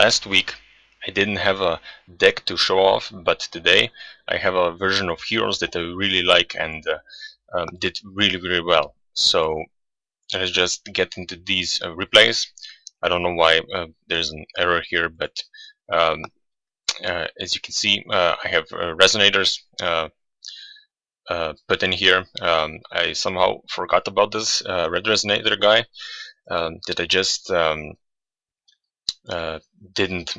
last week I didn't have a deck to show off, but today I have a version of heroes that I really like and did really well. So let's just get into these replays. I don't know why there's an error here, but um, as you can see, I have resonators put in here. I somehow forgot about this red resonator guy that I just didn't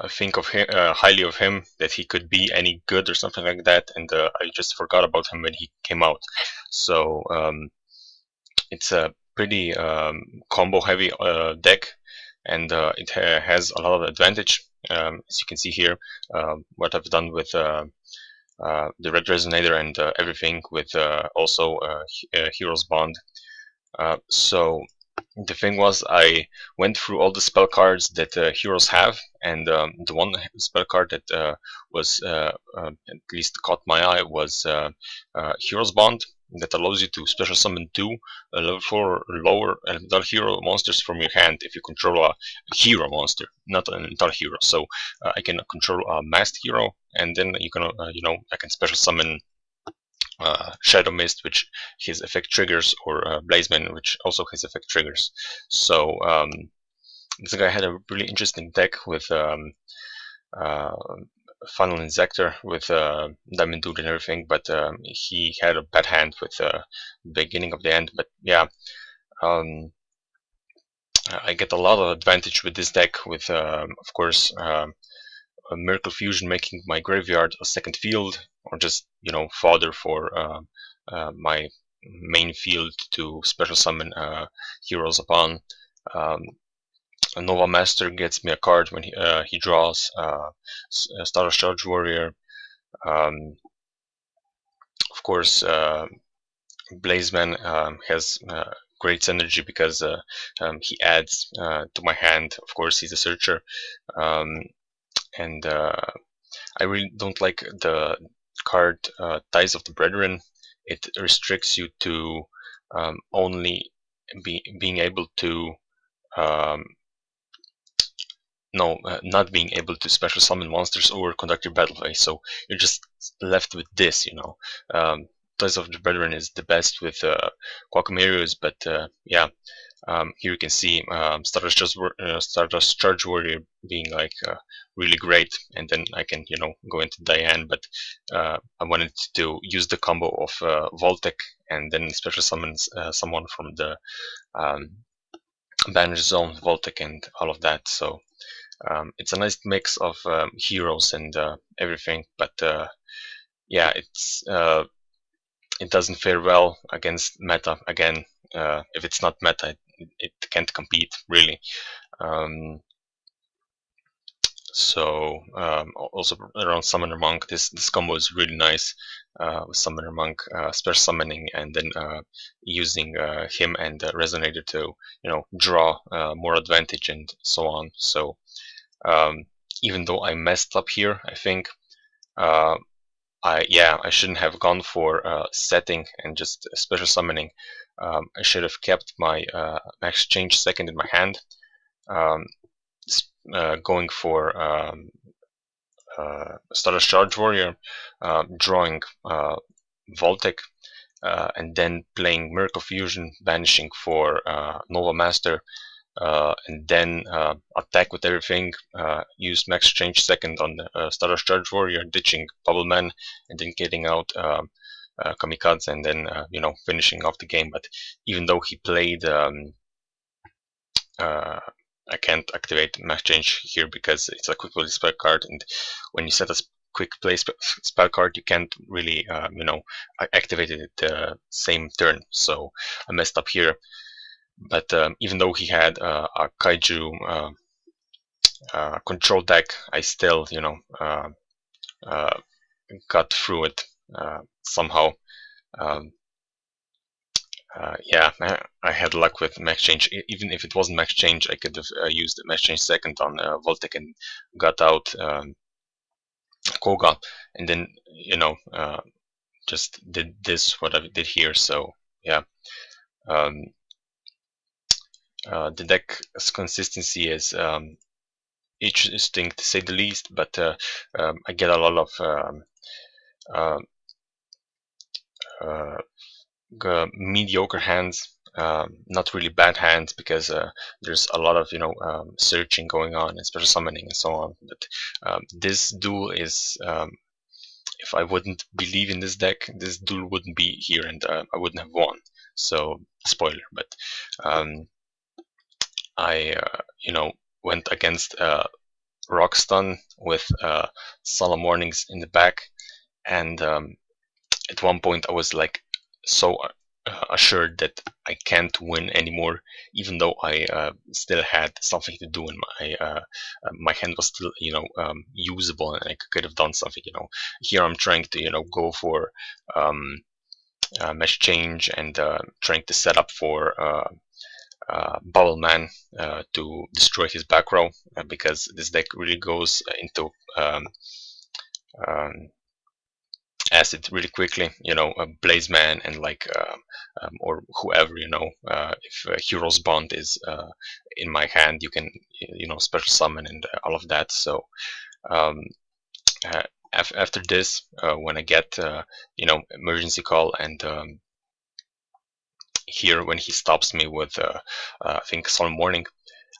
think of him, highly of him, that he could be any good or something like that, and I just forgot about him when he came out. So it's a pretty combo heavy deck, and it has a lot of advantage. As you can see here, what I've done with the red resonator and everything with also Hero's Bond. So the thing was, I went through all the spell cards that heroes have, and the one spell card that was at least caught my eye was Hero's Bond, that allows you to special summon 2 level 4 or lower elemental hero monsters from your hand if you control a hero monster, not an elemental hero. So I can control a masked hero, and then you can, I can special summon Shadow Mist, which his effect triggers, or Blazeman, which also his effect triggers. So this guy had a really interesting deck with Funnel Injector, with Diamond Dude and everything, but he had a bad hand with the beginning of the end. But yeah, I get a lot of advantage with this deck, with of course a Miracle Fusion making my graveyard a second field, or just fodder for my main field to special summon heroes upon. A Nova Master gets me a card when he draws Starless Charge Warrior. Of course, Blazeman has great synergy because he adds to my hand. Of course, he's a searcher. And I really don't like the card Ties of the Brethren. It restricts you to only being able to not being able to special summon monsters or conduct your battle phase. So you're just left with this, Ties of the Brethren is the best with Quackum heroes, but yeah. Here you can see Stardust Charge Warrior being like really great, and then I can go into Diane, but I wanted to use the combo of Voltec and then special summons someone from the Banish Zone, Voltec, and all of that. So it's a nice mix of heroes and everything, but yeah, it doesn't fare well against meta. Again, if it's not meta, it can't compete really. So also around Summoner Monk, this combo is really nice with Summoner Monk, special summoning, and then using him and Resonator to draw more advantage and so on. So even though I messed up here, I think I shouldn't have gone for setting and just special summoning. I should have kept my max change second in my hand, going for Stardust Charge Warrior, drawing Voltec, and then playing Miracle Fusion, banishing for Nova Master, and then attack with everything, use max change second on the Stardust Charge Warrior, ditching Bubble Man, and then getting out Kamikaze, and then finishing off the game. But even though he played I can't activate max change here because it's a quick play spell card, and when you set a quick play spell card, you can't really activate it the same turn. So I messed up here. But even though he had a Kaiju control deck, I still got through it somehow. Yeah, I had luck with max change. Even if it wasn't max change, I could have used the max change second on Voltec and got out Koga, and then just did this what I did here. So yeah, the deck's consistency is interesting to say the least, but I get a lot of mediocre hands, not really bad hands, because there's a lot of searching going on and special summoning and so on. But this duel is, if I wouldn't believe in this deck, this duel wouldn't be here, and I wouldn't have won. So spoiler, but I went against Rockstun with Solemn Warnings in the back, and at one point I was like so assured that I can't win anymore, even though I still had something to do, and my hand was still usable, and I could have done something. Here I'm trying to go for mesh change, and trying to set up for Bubble Man to destroy his back row, because this deck really goes into acid really quickly. Blaze Man and or whoever, if Hero's Bond is in my hand, you can special summon and all of that. So after this, when I get emergency call, and here when he stops me with I think Solemn Warning,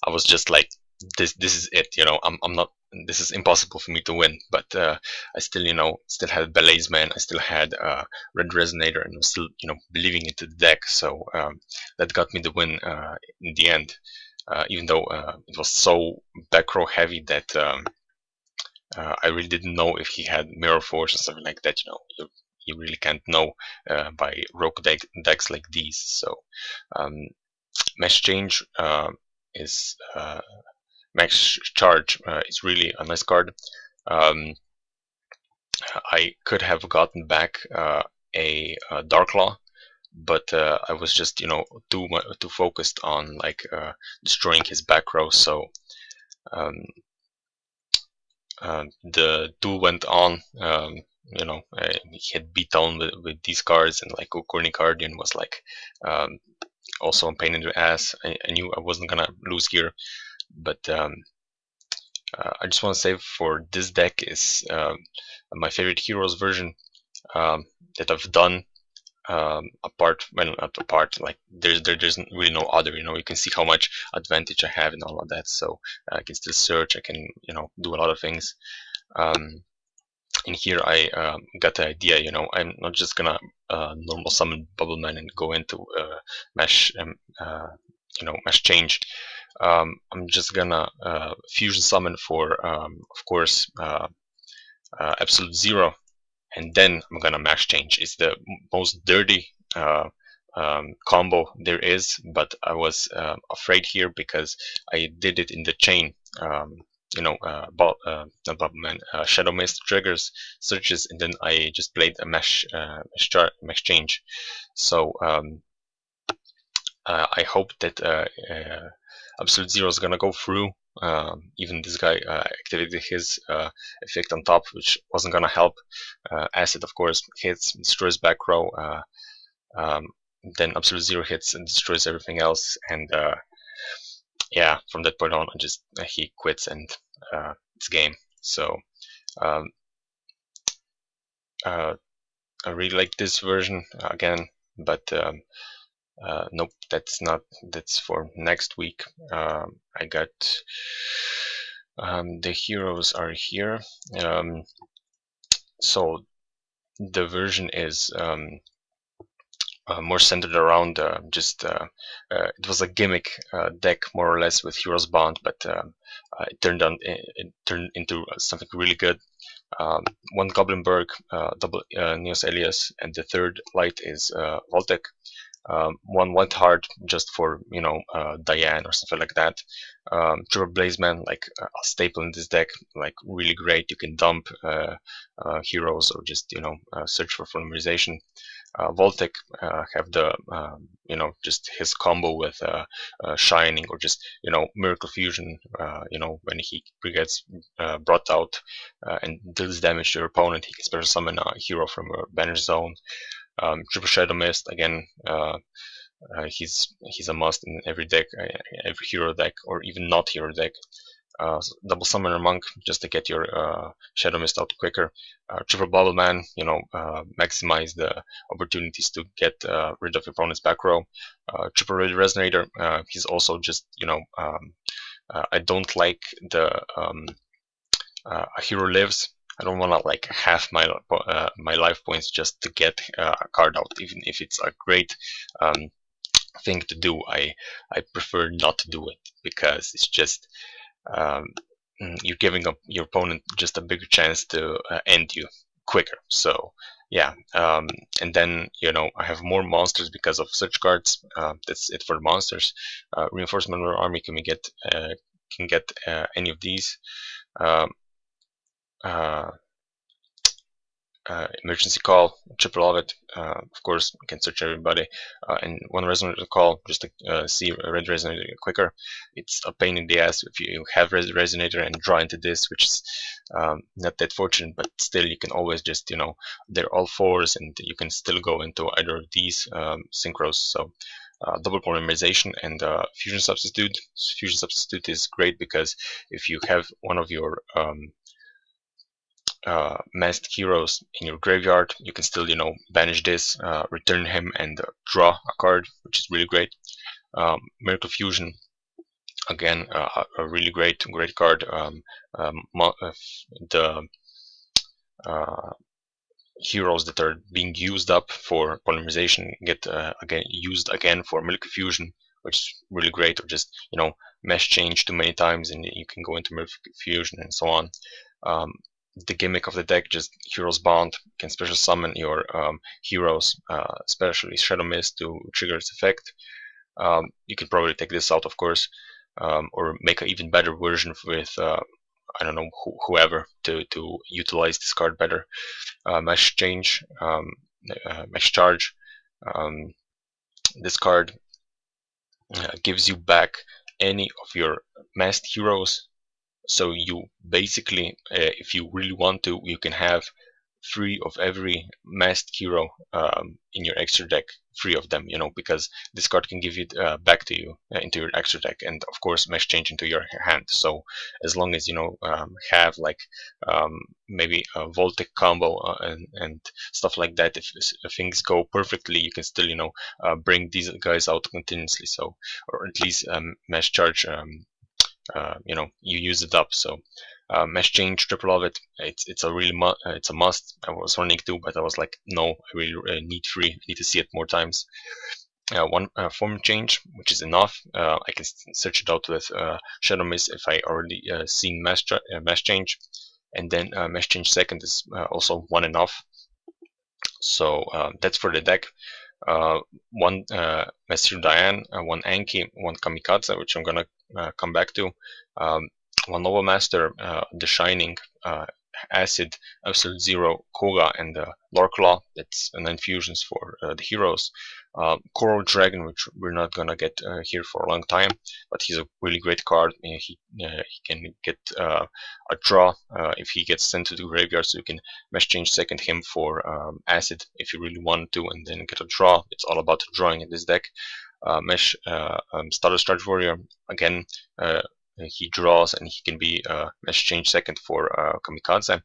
I was just like, this is it. I'm not, this is impossible for me to win. But I still had Blaze Man, I still had Red Resonator, and I was still believing into the deck. So that got me the win in the end, even though it was so back row heavy that I really didn't know if he had Mirror Force or something like that. You really can't know by rogue decks like these. So Mesh Change is Max Charge is really a nice card. I could have gotten back a Dark Claw, but I was just too focused on destroying his back row. So the duel went on. He had beat down with these cards, and Corny Guardian was also a pain in the ass. I knew I wasn't gonna lose here, but I just want to say, for this deck is my favorite Heroes version that I've done. Apart, well, not apart, there's really no other. You can see how much advantage I have and all of that. So I can still search, I can do a lot of things. And here I got the idea. I'm not just gonna normal summon Bubble Man and go into mesh mesh change. I'm just gonna fusion summon for of course Absolute Zero, and then I'm gonna mash change. It's the most dirty combo there is, but I was afraid here because I did it in the chain. Not Bubble Man, Shadow Mist triggers searches, and then I just played a mesh change. So I hope that Absolute Zero is gonna go through. Even this guy activated his effect on top, which wasn't gonna help. Acid, of course, hits, destroys back row. Then Absolute Zero hits and destroys everything else. And yeah, from that point on, he quits, and it's game. So I really like this version again, but nope, that's for next week. I got the heroes are here. So the version is more centered around it was a gimmick deck, more or less, with Heroes Bond, but it turned into something really good. One Goblinberg, double Neos Elias, and the third light is Voltec. One White Heart just for Diane or something like that. Triple Blazeman, a staple in this deck, really great. You can dump heroes or just search for polymerization. Voltec have the just his combo with Shining, or just Miracle Fusion. When he gets brought out and deals damage to your opponent, he can special summon a hero from a banish zone. Triple Shadow Mist, again, he's a must in every deck, every hero deck, or even not hero deck. double summoner monk just to get your shadow mist out quicker. Triple bubble man, maximize the opportunities to get rid of your opponent's back row. Triple red resonator, he's also just I don't like the a hero lives. I don't want to like half my life points just to get a card out, even if it's a great thing to do. I prefer not to do it because it's just you're giving up your opponent just a bigger chance to end you quicker. So yeah, and then I have more monsters because of such cards. That's it for the monsters. Reinforcement army can get any of these. Emergency call, triple of it. Of course, you can search everybody. And one resonator call just to see a red resonator quicker. It's a pain in the ass if you have red resonator and draw into this, which is not that fortunate, but still you can always just, they're all fours and you can still go into either of these synchros. So double polymerization and fusion substitute. Fusion substitute is great because if you have one of your masked heroes in your graveyard, you can still banish this, return him, and draw a card, which is really great. Miracle Fusion, again, a really great card. The heroes that are being used up for polymerization get again used again for Miracle Fusion, which is really great. Or just mesh change too many times and you can go into Miracle Fusion and so on. The gimmick of the deck, just Heroes Bond, you can special summon your heroes, especially Shadow Mist, to trigger its effect. You can probably take this out, of course, or make an even better version with I don't know, whoever to utilize this card better. Mesh change, mesh charge. This card gives you back any of your masked heroes. So you basically, if you really want to, you can have 3 of every masked hero in your extra deck, 3 of them, because this card can give it back to you into your extra deck, and of course mesh change into your hand. So as long as have like maybe a Voltic combo and stuff like that, if things go perfectly, you can still bring these guys out continuously. So, or at least mesh charge. You use it up. So mesh change, triple of it. It's a really it's a must. I was running 2, but I was like, no, I really need 3. I need to see it more times. One form change, which is enough. I can search it out with Shadow Mist if I already seen mesh change, and then mesh change second is also one enough. So that's for the deck. One Messir Diane, one Anki, one Kamikaze, which I'm gonna come back to. One Nova Master, The Shining, Acid, Absolute Zero, Koga, and Lorclaw. That's 9 fusions for the heroes. Coral Dragon, which we're not gonna get here for a long time, but he's a really great card. He can get a draw if he gets sent to the graveyard, so you can mesh change second him for Acid if you really want to, and then get a draw. It's all about drawing in this deck. Mesh Stardust Charge Warrior, again, he draws and he can be mesh change second for Kamikaze.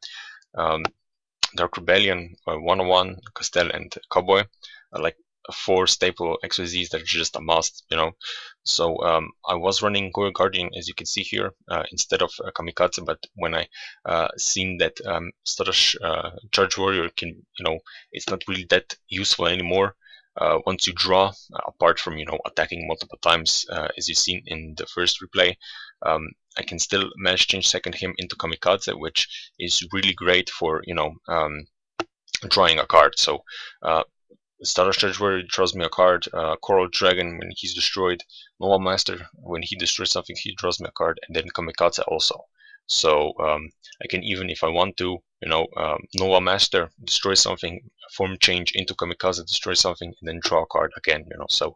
Dark Rebellion, 101, Castell, and Cowboy, like 4 staple XYZs that are just a must, So I was running Goyo Guardian, as you can see here, instead of Kamikaze, but when I seen that Stardust Charge Warrior can, it's not really that useful anymore. Once you draw, apart from attacking multiple times, as you've seen in the first replay, I can still mesh change second him into Kamikaze, which is really great for drawing a card. So Stardust Charge Warrior draws me a card. Coral Dragon, when he's destroyed. Nova Master, when he destroys something, he draws me a card, and then Kamikaze also. So I can, even if I want to, Nova Master, destroy something, form change into Kamikaze, destroy something, and then draw a card again. So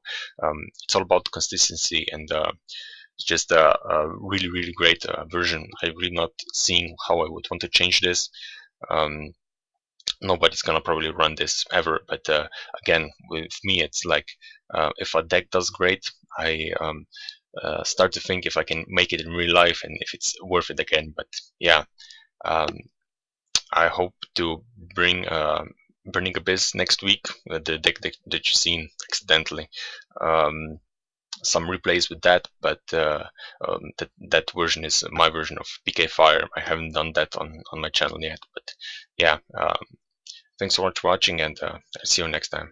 it's all about consistency, and it's just a really great version. I'm really not seeing how I would want to change this. Nobody's gonna probably run this ever, but again, with me, it's like if a deck does great, I start to think if I can make it in real life and if it's worth it again. But yeah, I hope to bring Burning Abyss next week, the deck that you've seen accidentally. Some replays with that, but that version is my version of PK Fire. I haven't done that on my channel yet, but yeah, thanks so much for watching, and I'll see you next time.